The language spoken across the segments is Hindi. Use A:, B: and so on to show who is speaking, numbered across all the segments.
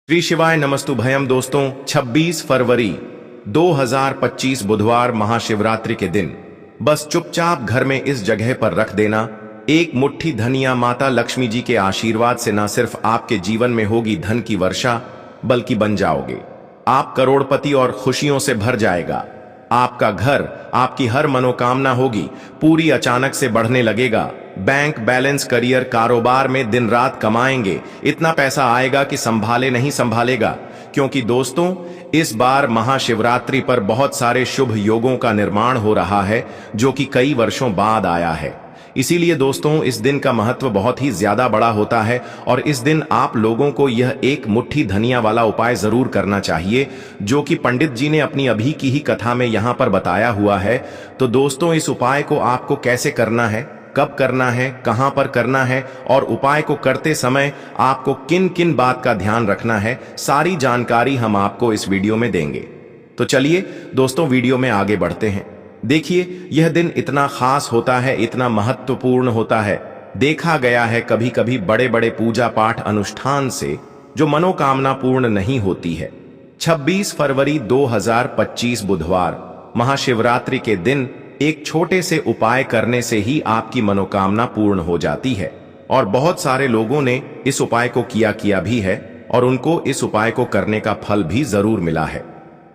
A: श्री शिवाय नमस्तु भयम दोस्तों। 26 फरवरी 2025 बुधवार महाशिवरात्रि के दिन बस चुपचाप घर में इस जगह पर रख देना एक मुट्ठी धनिया। माता लक्ष्मी जी के आशीर्वाद से न सिर्फ आपके जीवन में होगी धन की वर्षा, बल्कि बन जाओगे आप करोड़पति और खुशियों से भर जाएगा आपका घर। आपकी हर मनोकामना होगी पूरी, अचानक से बढ़ने लगेगा बैंक बैलेंस, करियर, कारोबार में दिन रात कमाएंगे, इतना पैसा आएगा कि संभाले नहीं संभालेगा। क्योंकि दोस्तों इस बार महाशिवरात्रि पर बहुत सारे शुभ योगों का निर्माण हो रहा है जो कि कई वर्षों बाद आया है। इसीलिए दोस्तों इस दिन का महत्व बहुत ही ज्यादा बड़ा होता है और इस दिन आप लोगों को यह एक मुट्ठी धनिया वाला उपाय जरूर करना चाहिए जो कि पंडित जी ने अपनी अभी की ही कथा में यहां पर बताया हुआ है। तो दोस्तों इस उपाय को आपको कैसे करना है, कब करना है, कहां पर करना है और उपाय को करते समय आपको किन किन बात का ध्यान रखना है, सारी जानकारी हम आपको इस वीडियो में देंगे। तो चलिए दोस्तों वीडियो में आगे बढ़ते हैं। देखिए यह दिन इतना खास होता है, इतना महत्वपूर्ण होता है। देखा गया है कभी कभी बड़े बड़े पूजा पाठ अनुष्ठान से जो मनोकामना पूर्ण नहीं होती है। 26 फरवरी 2025 बुधवार महाशिवरात्रि के दिन एक छोटे से उपाय करने से ही आपकी मनोकामना पूर्ण हो जाती है और बहुत सारे लोगों ने इस उपाय को किया भी है और उनको इस उपाय को करने का फल भी जरूर मिला है।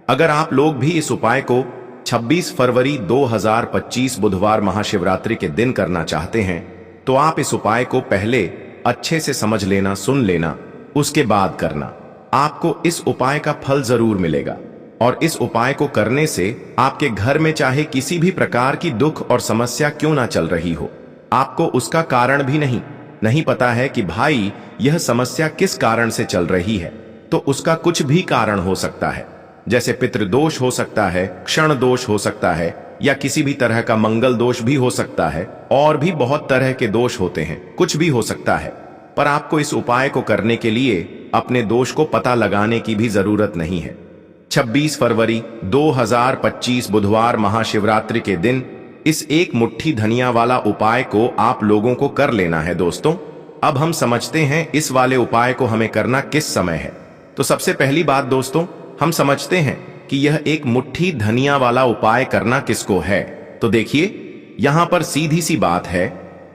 A: अगर आप लोग भी इस उपाय को 26 फरवरी 2025 बुधवार महाशिवरात्रि के दिन करना चाहते हैं तो आप इस उपाय को पहले अच्छे से समझ लेना, सुन लेना, उसके बाद करना। आपको इस उपाय का फल जरूर मिलेगा और इस उपाय को करने से आपके घर में चाहे किसी भी प्रकार की दुख और समस्या क्यों ना चल रही हो, आपको उसका कारण भी नहीं पता है कि भाई यह समस्या किस कारण से चल रही है, तो उसका कुछ भी कारण हो सकता है। जैसे पितृदोष हो सकता है, क्षण दोष हो सकता है या किसी भी तरह का मंगल दोष भी हो सकता है और भी बहुत तरह के दोष होते हैं, कुछ भी हो सकता है। पर आपको इस उपाय को करने के लिए अपने दोष को पता लगाने की भी जरूरत नहीं है। 26 फरवरी 2025 बुधवार महाशिवरात्रि के दिन इस एक मुट्ठी धनिया वाला उपाय को आप लोगों को कर लेना है। दोस्तों अब हम समझते हैं इस वाले उपाय को हमें करना किस समय है। तो सबसे पहली बात दोस्तों हम समझते हैं कि यह एक मुट्ठी धनिया वाला उपाय करना किसको है। तो देखिए यहां पर सीधी सी बात है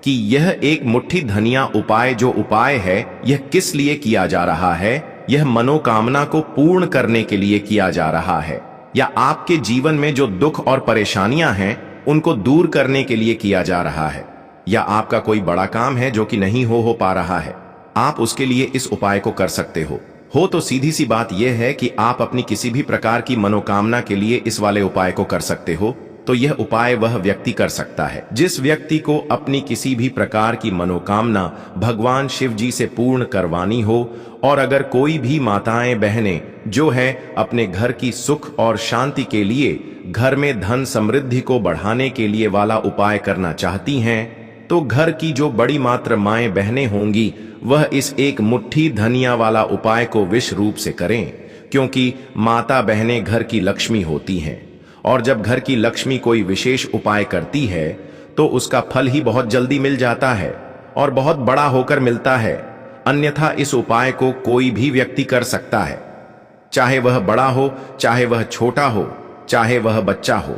A: कि यह एक मुट्ठी धनिया उपाय जो उपाय है यह किस लिए किया जा रहा है। यह मनोकामना को पूर्ण करने के लिए किया जा रहा है या आपके जीवन में जो दुख और परेशानियां हैं उनको दूर करने के लिए किया जा रहा है, या आपका कोई बड़ा काम है जो कि नहीं हो पा रहा है, आप उसके लिए इस उपाय को कर सकते हो। तो सीधी सी बात यह है कि आप अपनी किसी भी प्रकार की मनोकामना के लिए इस वाले उपाय को कर सकते हो। तो यह उपाय वह व्यक्ति कर सकता है जिस व्यक्ति को अपनी किसी भी प्रकार की मनोकामना भगवान शिव जी से पूर्ण करवानी हो। और अगर कोई भी माताएं बहनें जो है अपने घर की सुख और शांति के लिए, घर में धन समृद्धि को बढ़ाने के लिए वाला उपाय करना चाहती हैं, तो घर की जो बड़ी मात्र माएं बहनें होंगी वह इस एक मुट्ठी धनिया वाला उपाय को विशेष रूप से करें। क्योंकि माता बहनें घर की लक्ष्मी होती हैं और जब घर की लक्ष्मी कोई विशेष उपाय करती है तो उसका फल ही बहुत जल्दी मिल जाता है और बहुत बड़ा होकर मिलता है। अन्यथा इस उपाय को कोई भी व्यक्ति कर सकता है, चाहे वह बड़ा हो, चाहे वह छोटा हो, चाहे वह बच्चा हो।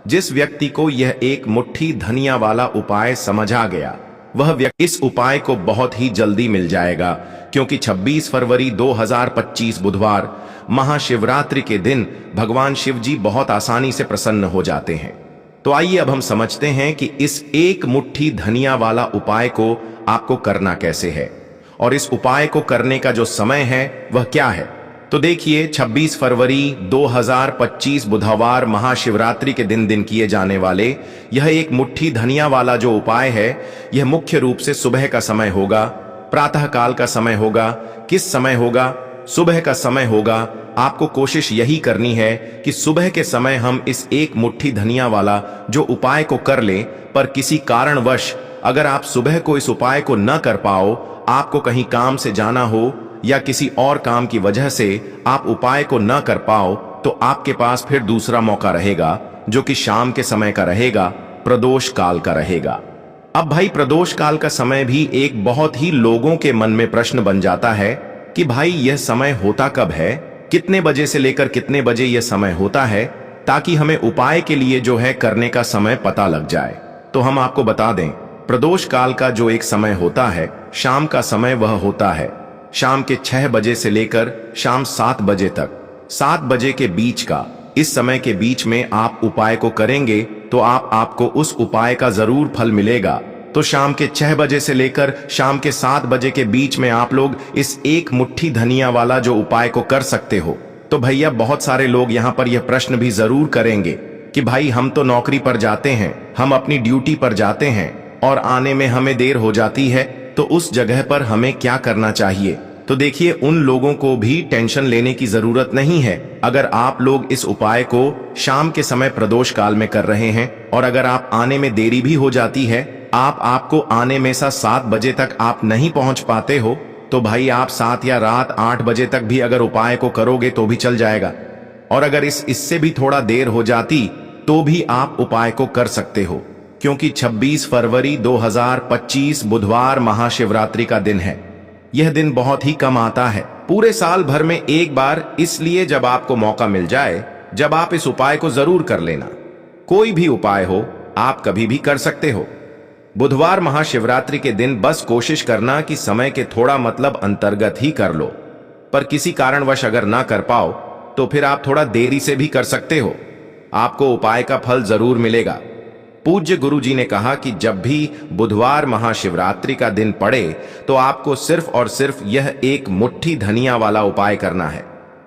A: जिस व्यक्ति को यह एक मुट्ठी धनिया वाला उपाय समझ आ गया वह व्यक्ति इस उपाय को बहुत ही जल्दी मिल जाएगा। क्योंकि 26 फरवरी 2025 बुधवार महाशिवरात्रि के दिन भगवान शिव जी बहुत आसानी से प्रसन्न हो जाते हैं। तो आइए अब हम समझते हैं कि इस एक मुट्ठी धनिया वाला उपाय को आपको करना कैसे है और इस उपाय को करने का जो समय है वह क्या है। तो देखिए 26 फरवरी 2025 बुधवार महाशिवरात्रि के दिन किए जाने वाले यह एक मुट्ठी धनिया वाला जो उपाय है यह मुख्य रूप से सुबह का समय होगा, प्रातः काल का समय होगा। किस समय होगा? सुबह का समय होगा। आपको कोशिश यही करनी है कि सुबह के समय हम इस एक मुट्ठी धनिया वाला जो उपाय को कर लें। पर किसी कारणवश अगर आप सुबह को इस उपाय को न कर पाओ, आपको कहीं काम से जाना हो या किसी और काम की वजह से आप उपाय को न कर पाओ, तो आपके पास फिर दूसरा मौका रहेगा जो कि शाम के समय का रहेगा, प्रदोष काल का रहेगा। अब भाई प्रदोष काल का समय भी एक बहुत ही लोगों के मन में प्रश्न बन जाता है कि भाई यह समय होता कब है, कितने बजे से लेकर कितने बजे यह समय होता है, ताकि हमें उपाय के लिए जो है करने का समय पता लग जाए। तो हम आपको बता दें, प्रदोष काल का जो एक समय होता है, शाम का समय, वह होता है शाम के 6 बजे से लेकर शाम 7 बजे तक। 7 बजे के बीच का, इस समय के बीच में आप उपाय को करेंगे तो आपको उस उपाय का जरूर फल मिलेगा। तो शाम के 6 बजे से लेकर शाम के 7 बजे के बीच में आप लोग इस एक मुट्ठी धनिया वाला जो उपाय को कर सकते हो। तो भैया बहुत सारे लोग यहाँ पर यह प्रश्न भी जरूर करेंगे कि भाई हम तो नौकरी पर जाते हैं, हम अपनी ड्यूटी पर जाते हैं और आने में हमें देर हो जाती है, तो उस जगह पर हमें क्या करना चाहिए। तो देखिए, उन लोगों को भी टेंशन लेने की जरूरत नहीं है। अगर आप लोग इस उपाय को शाम के समय प्रदोष काल में कर रहे हैं और अगर आप आने में देरी भी हो जाती है, आपको आने में 7 बजे तक आप नहीं पहुंच पाते हो, तो भाई आप 7 या रात 8 बजे तक भी अगर उपाय को करोगे तो भी चल जाएगा। और अगर इससे भी थोड़ा देर हो जाती तो भी आप उपाय को कर सकते हो, क्योंकि 26 फरवरी 2025 बुधवार महाशिवरात्रि का दिन है। यह दिन बहुत ही कम आता है, पूरे साल भर में एक बार, इसलिए जब आपको मौका मिल जाए, जब आप इस उपाय को जरूर कर लेना। कोई भी उपाय हो, आप कभी भी कर सकते हो। बुधवार महाशिवरात्रि के दिन बस कोशिश करना कि समय के थोड़ा मतलब अंतर्गत ही कर लो, पर किसी कारणवश अगर ना कर पाओ तो फिर आप थोड़ा देरी से भी कर सकते हो, आपको उपाय का फल जरूर मिलेगा। पूज्य गुरु जी ने कहा कि जब भी बुधवार महाशिवरात्रि का दिन पड़े तो आपको सिर्फ और सिर्फ यह एक मुट्ठी धनिया वाला उपाय करना है।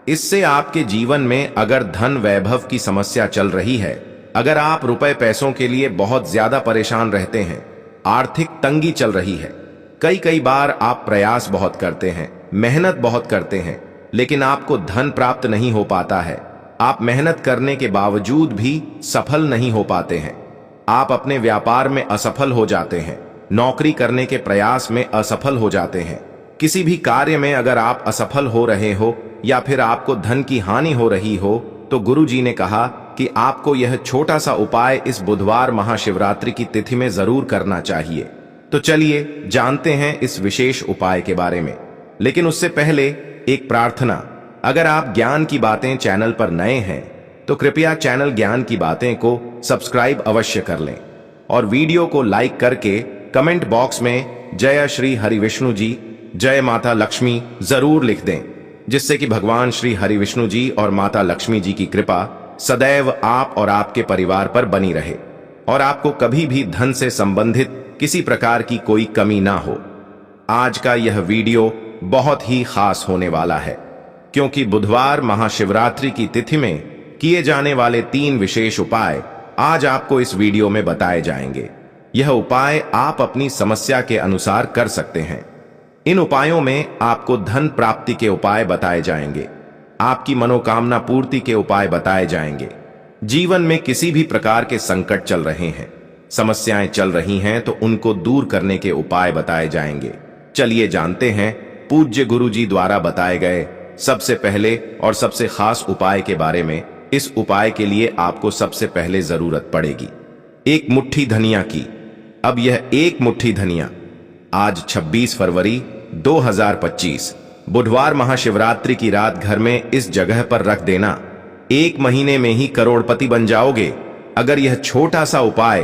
A: इससे आपके जीवन में अगर धन वैभव की समस्या चल रही है, अगर आप रुपए पैसों के लिए बहुत ज्यादा परेशान रहते हैं, आर्थिक तंगी चल रही है, कई बार आप प्रयास बहुत करते हैं, मेहनत बहुत करते हैं, लेकिन आपको धन प्राप्त नहीं हो पाता है, आप मेहनत करने के बावजूद भी सफल नहीं हो पाते हैं, आप अपने व्यापार में असफल हो जाते हैं, नौकरी करने के प्रयास में असफल हो जाते हैं, किसी भी कार्य में अगर आप असफल हो रहे हो या फिर आपको धन की हानि हो रही हो, तो गुरु जी ने कहा कि आपको यह छोटा सा उपाय इस बुधवार महाशिवरात्रि की तिथि में जरूर करना चाहिए। तो चलिए जानते हैं इस विशेष उपाय के बारे में, लेकिन उससे पहले एक प्रार्थना। अगर आप ज्ञान की बातें चैनल पर नए हैं तो कृपया चैनल ज्ञान की बातें को सब्सक्राइब अवश्य कर लें और वीडियो को लाइक करके कमेंट बॉक्स में जय श्री हरि विष्णु जी, जय माता लक्ष्मी जरूर लिख दें, जिससे कि भगवान श्री हरि विष्णु जी और माता लक्ष्मी जी की कृपा सदैव आप और आपके परिवार पर बनी रहे और आपको कभी भी धन से संबंधित किसी प्रकार की कोई कमी ना हो। आज का यह वीडियो बहुत ही खास होने वाला है, क्योंकि बुधवार महाशिवरात्रि की तिथि में किए जाने वाले 3 विशेष उपाय आज आपको इस वीडियो में बताए जाएंगे। यह उपाय आप अपनी समस्या के अनुसार कर सकते हैं। इन उपायों में आपको धन प्राप्ति के उपाय बताए जाएंगे, आपकी मनोकामना पूर्ति के उपाय बताए जाएंगे। जीवन में किसी भी प्रकार के संकट चल रहे हैं, समस्याएं चल रही हैं, तो उनको दूर करने के उपाय बताए जाएंगे। चलिए जानते हैं पूज्य गुरु जी द्वारा बताए गए सबसे पहले और सबसे खास उपाय के बारे में। इस उपाय के लिए आपको सबसे पहले जरूरत पड़ेगी एक मुट्ठी धनिया की। अब यह एक मुट्ठी धनिया आज 26 फरवरी 2025 बुधवार महाशिवरात्रि की रात घर में इस जगह पर रख देना। 1 महीने में ही करोड़पति बन जाओगे अगर यह छोटा सा उपाय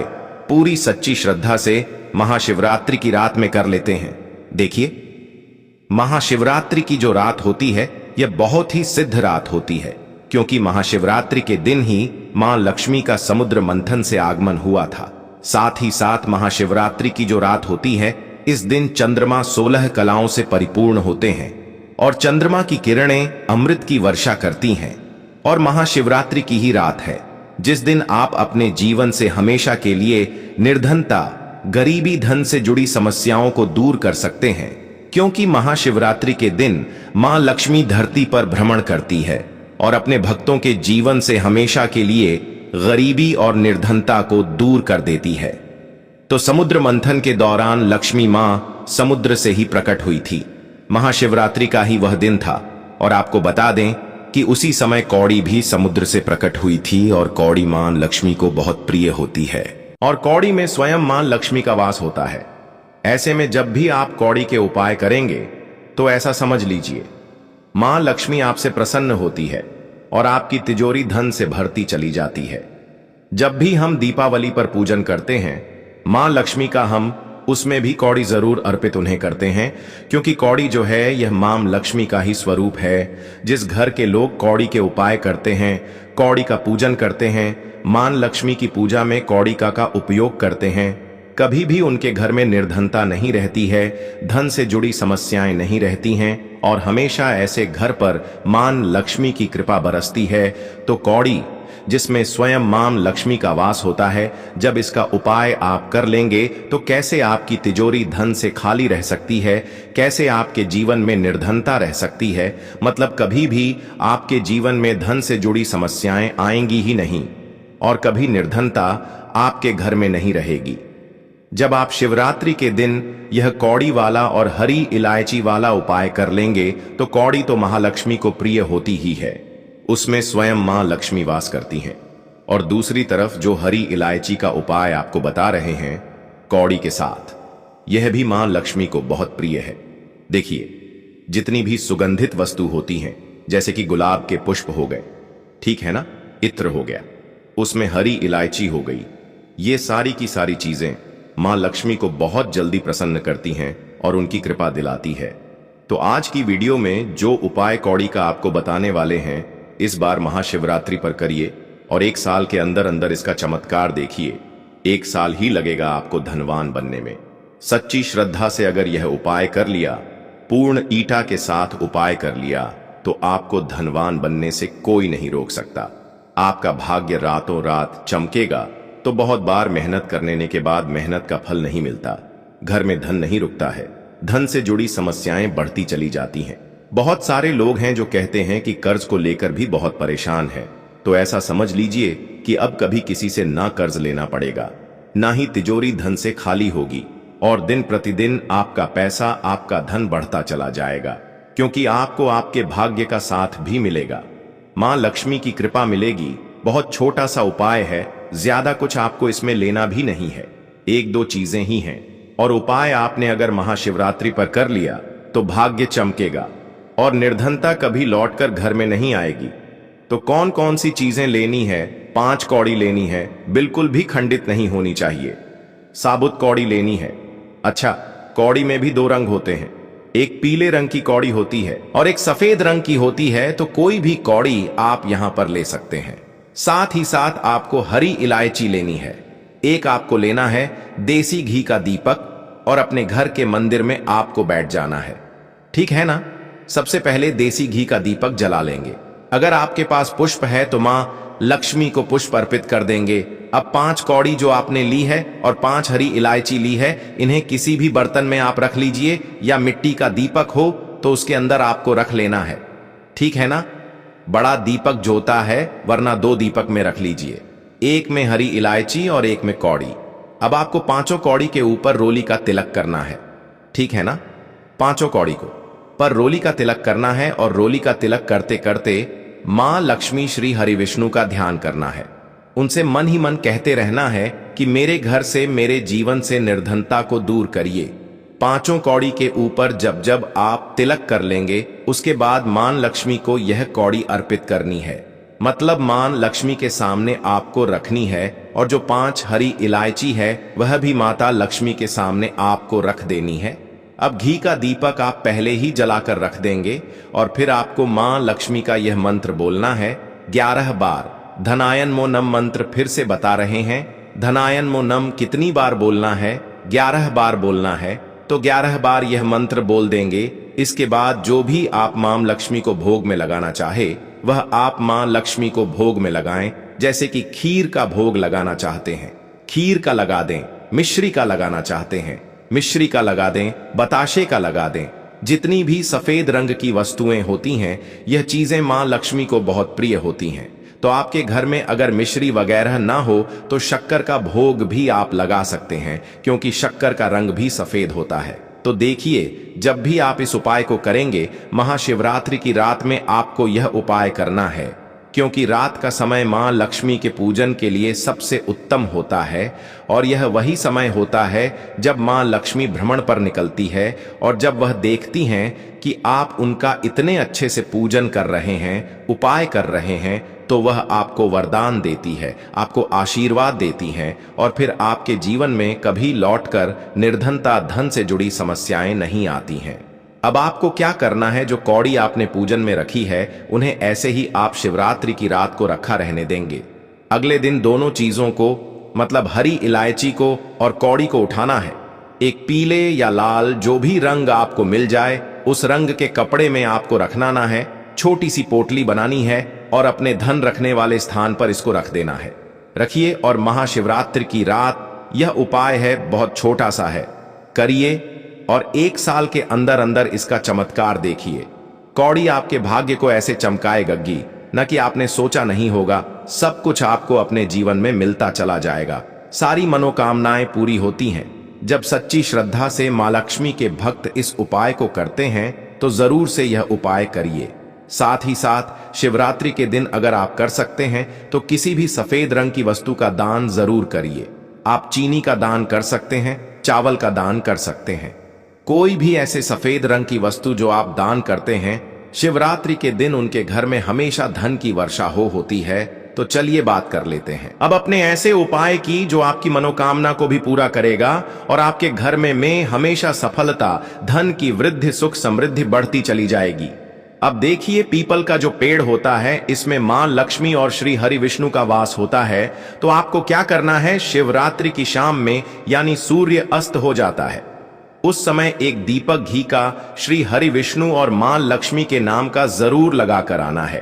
A: पूरी सच्ची श्रद्धा से महाशिवरात्रि की रात में कर लेते हैं। देखिए, महाशिवरात्रि की जो रात होती है यह बहुत ही सिद्ध रात होती है, क्योंकि महाशिवरात्रि के दिन ही मां लक्ष्मी का समुद्र मंथन से आगमन हुआ था। साथ ही साथ महाशिवरात्रि की जो रात होती है, इस दिन चंद्रमा 16 कलाओं से परिपूर्ण होते हैं और चंद्रमा की किरणें अमृत की वर्षा करती हैं। और महाशिवरात्रि की ही रात है जिस दिन आप अपने जीवन से हमेशा के लिए निर्धनता, गरीबी, धन से जुड़ी समस्याओं को दूर कर सकते हैं, क्योंकि महाशिवरात्रि के दिन मां लक्ष्मी धरती पर भ्रमण करती है और अपने भक्तों के जीवन से हमेशा के लिए गरीबी और निर्धनता को दूर कर देती है। तो समुद्र मंथन के दौरान लक्ष्मी मां समुद्र से ही प्रकट हुई थी। महाशिवरात्रि का ही वह दिन था और आपको बता दें कि उसी समय कौड़ी भी समुद्र से प्रकट हुई थी और कौड़ी मां लक्ष्मी को बहुत प्रिय होती है और कौड़ी में स्वयं मां लक्ष्मी का वास होता है। ऐसे में जब भी आप कौड़ी के उपाय करेंगे तो ऐसा समझ लीजिए मां लक्ष्मी आपसे प्रसन्न होती है और आपकी तिजोरी धन से भरती चली जाती है। जब भी हम दीपावली पर पूजन करते हैं मां लक्ष्मी का, हम उसमें भी कौड़ी जरूर अर्पित उन्हें करते हैं, क्योंकि कौड़ी जो है यह मां लक्ष्मी का ही स्वरूप है। जिस घर के लोग कौड़ी के उपाय करते हैं, कौड़ी का पूजन करते हैं, मां लक्ष्मी की पूजा में कौड़ी का उपयोग करते हैं, कभी भी उनके घर में निर्धनता नहीं रहती है, धन से जुड़ी समस्याएं नहीं रहती हैं और हमेशा ऐसे घर पर मां लक्ष्मी की कृपा बरसती है। तो कौड़ी, जिसमें स्वयं मां लक्ष्मी का वास होता है, जब इसका उपाय आप कर लेंगे तो कैसे आपकी तिजोरी धन से खाली रह सकती है, कैसे आपके जीवन में निर्धनता रह सकती है। मतलब कभी भी आपके जीवन में धन से जुड़ी समस्याएं आएंगी ही नहीं और कभी निर्धनता आपके घर में नहीं रहेगी। जब आप शिवरात्रि के दिन यह कौड़ी वाला और हरी इलायची वाला उपाय कर लेंगे तो कौड़ी तो महालक्ष्मी को प्रिय होती ही है, उसमें स्वयं मां लक्ष्मी वास करती हैं। और दूसरी तरफ जो हरी इलायची का उपाय आपको बता रहे हैं कौड़ी के साथ, यह भी मां लक्ष्मी को बहुत प्रिय है। देखिए, जितनी भी सुगंधित वस्तु होती हैं, जैसे कि गुलाब के पुष्प हो गए, ठीक है ना, इत्र हो गया, उसमें हरी इलायची हो गई, ये सारी की सारी चीजें मां लक्ष्मी को बहुत जल्दी प्रसन्न करती हैं और उनकी कृपा दिलाती है। तो आज की वीडियो में जो उपाय कौड़ी का आपको बताने वाले हैं, इस बार महाशिवरात्रि पर करिए और 1 साल के अंदर अंदर इसका चमत्कार देखिए। 1 साल ही लगेगा आपको धनवान बनने में। सच्ची श्रद्धा से अगर यह उपाय कर लिया, पूर्ण ईटा के साथ उपाय कर लिया, तो आपको धनवान बनने से कोई नहीं रोक सकता। आपका भाग्य रातों रात चमकेगा। तो बहुत बार मेहनत करने के बाद मेहनत का फल नहीं मिलता, घर में धन नहीं रुकता है, धन से जुड़ी समस्याएं बढ़ती चली जाती हैं। बहुत सारे लोग हैं जो कहते हैं कि कर्ज को लेकर भी बहुत परेशान है। तो ऐसा समझ लीजिए कि अब कभी किसी से ना कर्ज लेना पड़ेगा, ना ही तिजोरी धन से खाली होगी और दिन प्रतिदिन आपका पैसा, आपका धन बढ़ता चला जाएगा, क्योंकि आपको आपके भाग्य का साथ भी मिलेगा, मां लक्ष्मी की कृपा मिलेगी। बहुत छोटा सा उपाय है, ज्यादा कुछ आपको इसमें लेना भी नहीं है, 1-2 चीजें ही हैं और उपाय आपने अगर महाशिवरात्रि पर कर लिया तो भाग्य चमकेगा और निर्धनता कभी लौटकर घर में नहीं आएगी। तो कौन कौन सी चीजें लेनी है? 5 कौड़ी लेनी है, बिल्कुल भी खंडित नहीं होनी चाहिए। साबुत कौड़ी लेनी है। अच्छा, कौड़ी में भी 2 रंग होते हैं, एक पीले रंग की कौड़ी होती है और एक सफेद रंग की होती है। तो कोई भी कौड़ी आप यहां पर ले सकते हैं। साथ ही साथ आपको हरी इलायची लेनी है। एक आपको लेना है देसी घी का दीपक और अपने घर के मंदिर में आपको बैठ जाना है, ठीक है ना। सबसे पहले देसी घी का दीपक जला लेंगे। अगर आपके पास पुष्प है तो मां लक्ष्मी को पुष्प अर्पित कर देंगे। अब 5 कौड़ी जो आपने ली है और 5 हरी इलायची ली है, इन्हें किसी भी बर्तन में आप रख लीजिए, या मिट्टी का दीपक हो तो उसके अंदर आपको रख लेना है, ठीक है ना। बड़ा दीपक जोता है, वरना 2 दीपक में रख लीजिए, एक में हरी इलायची और एक में कौड़ी। अब आपको 5 कौड़ी के ऊपर रोली का तिलक करना है, ठीक है ना। 5 कौड़ी को पर रोली का तिलक करना है और रोली का तिलक करते करते मां लक्ष्मी श्री हरि विष्णु का ध्यान करना है। उनसे मन ही मन कहते रहना है कि मेरे घर से, मेरे जीवन से निर्धनता को दूर करिए। 5 कौड़ी के ऊपर जब जब आप तिलक कर लेंगे, उसके बाद मां लक्ष्मी को यह कौड़ी अर्पित करनी है। मतलब मां लक्ष्मी के सामने आपको रखनी है और जो 5 हरी इलायची है वह भी माता लक्ष्मी के सामने आपको रख देनी है। अब घी का दीपक आप पहले ही जलाकर रख देंगे और फिर आपको मां लक्ष्मी का यह मंत्र बोलना है 11 बार। धनायन मो नम मंत्र फिर से बता रहे हैं। धनायन मो नम कितनी बार बोलना है? 11 बार बोलना है। तो 11 बार यह मंत्र बोल देंगे। इसके बाद जो भी आप मां लक्ष्मी को भोग में लगाना चाहे वह आप मां लक्ष्मी को भोग में लगाएं। जैसे कि खीर का भोग लगाना चाहते हैं, खीर का लगा दें। मिश्री का लगाना चाहते हैं, मिश्री का लगा दें। बताशे का लगा दें। जितनी भी सफेद रंग की वस्तुएं होती हैं, यह चीजें मां लक्ष्मी को बहुत प्रिय होती हैं। तो आपके घर में अगर मिश्री वगैरह ना हो तो शक्कर का भोग भी आप लगा सकते हैं, क्योंकि शक्कर का रंग भी सफेद होता है। तो देखिए, जब भी आप इस उपाय को करेंगे, महाशिवरात्रि की रात में आपको यह उपाय करना है। क्योंकि रात का समय मां लक्ष्मी के पूजन के लिए सबसे उत्तम होता है और यह वही समय होता है जब मां लक्ष्मी भ्रमण पर निकलती है और जब वह देखती हैं कि आप उनका इतने अच्छे से पूजन कर रहे हैं, उपाय कर रहे हैं, तो वह आपको वरदान देती है, आपको आशीर्वाद देती हैं और फिर आपके जीवन में कभी लौटकर निर्धनता, धन से जुड़ी समस्याएं नहीं आती हैं। अब आपको क्या करना है, जो कौड़ी आपने पूजन में रखी है उन्हें ऐसे ही आप शिवरात्रि की रात को रखा रहने देंगे। अगले दिन दोनों चीजों को, मतलब हरी इलायची को और कौड़ी को उठाना है। एक पीले या लाल जो भी रंग आपको मिल जाए उस रंग के कपड़े में आपको रखना है। छोटी सी पोटली बनानी है और अपने धन रखने वाले स्थान पर इसको रख देना है। रखिए और महाशिवरात्रि की रात, यह उपाय है, बहुत छोटा सा है, करिए और 1 साल के अंदर अंदर इसका चमत्कार देखिए। कौड़ी आपके भाग्य को ऐसे चमकाएगी न कि आपने सोचा नहीं होगा। सब कुछ आपको अपने जीवन में मिलता चला जाएगा। सारी मनोकामनाएं पूरी होती हैं। जब सच्ची श्रद्धा से मां लक्ष्मी के भक्त इस उपाय को करते हैं तो जरूर से यह उपाय करिए। साथ ही साथ शिवरात्रि के दिन अगर आप कर सकते हैं तो किसी भी सफेद रंग की वस्तु का दान जरूर करिए। आप चीनी का दान कर सकते हैं, चावल का दान कर सकते हैं। कोई भी ऐसे सफेद रंग की वस्तु जो आप दान करते हैं, शिवरात्रि के दिन उनके घर में हमेशा धन की वर्षा होती है। तो चलिए बात कर लेते हैं अब अपने ऐसे उपाय की जो आपकी मनोकामना को भी पूरा करेगा और आपके घर में हमेशा सफलता, धन की वृद्धि, सुख समृद्धि बढ़ती चली जाएगी। अब देखिए, पीपल का जो पेड़ होता है इसमें मां लक्ष्मी और श्री हरि विष्णु का वास होता है। तो आपको क्या करना है, शिवरात्रि की शाम में यानी सूर्य अस्त हो जाता है उस समय एक दीपक घी का श्री हरि विष्णु और मां लक्ष्मी के नाम का जरूर लगा कर आना है।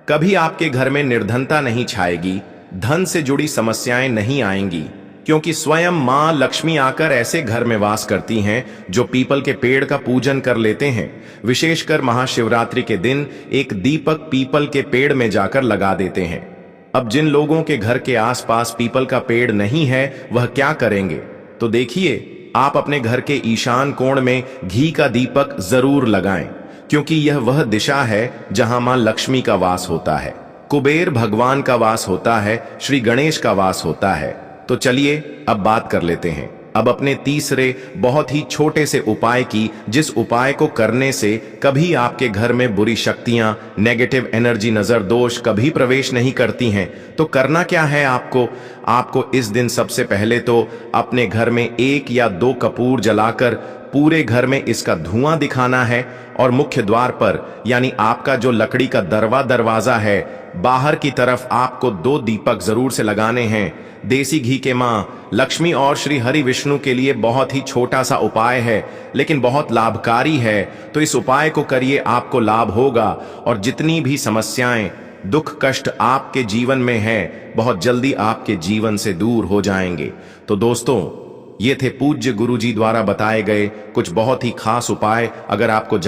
A: कभी आपके घर में निर्धनता नहीं छाएगी, धन से जुड़ी समस्याएं नहीं आएंगी, क्योंकि स्वयं मां लक्ष्मी आकर ऐसे घर में वास करती हैं जो पीपल के पेड़ का पूजन कर लेते हैं। विशेषकर महाशिवरात्रि के दिन एक दीपक पीपल के पेड़ में जाकर लगा देते हैं। अब जिन लोगों के घर के आसपास पीपल का पेड़ नहीं है वह क्या करेंगे, तो देखिए, आप अपने घर के ईशान कोण में घी का दीपक जरूर लगाएं, क्योंकि यह वह दिशा है जहां मां लक्ष्मी का वास होता है, कुबेर भगवान का वास होता है, श्री गणेश का वास होता है। तो चलिए अब बात कर लेते हैं अब अपने तीसरे बहुत ही छोटे से उपाय की, जिस उपाय को करने से कभी आपके घर में बुरी शक्तियां, नेगेटिव एनर्जी, नजर दोष कभी प्रवेश नहीं करती हैं। तो करना क्या है आपको इस दिन सबसे पहले तो अपने घर में 1 या 2 कपूर जलाकर पूरे घर में इसका धुआं दिखाना है और मुख्य द्वार पर, यानी आपका जो लकड़ी का दरवाजा है, बाहर की तरफ आपको 2 दीपक जरूर से लगाने हैं। देसी घी के मां लक्ष्मी और श्री हरि विष्णु के लिए बहुत ही छोटा सा उपाय है, लेकिन बहुत लाभकारी है। तो इस उपाय को करिए, आपको लाभ होगा और जितनी भी समस्याएं, दुख, कष्ट आपके जीवन में है, बहुत जल्दी आपके जीवन से दूर हो जाएंगे। तो दोस्तों, ये थे पूज्य गुरुजी द्वारा बताए गए कुछ बहुत ही खास उपाय। अगर आपको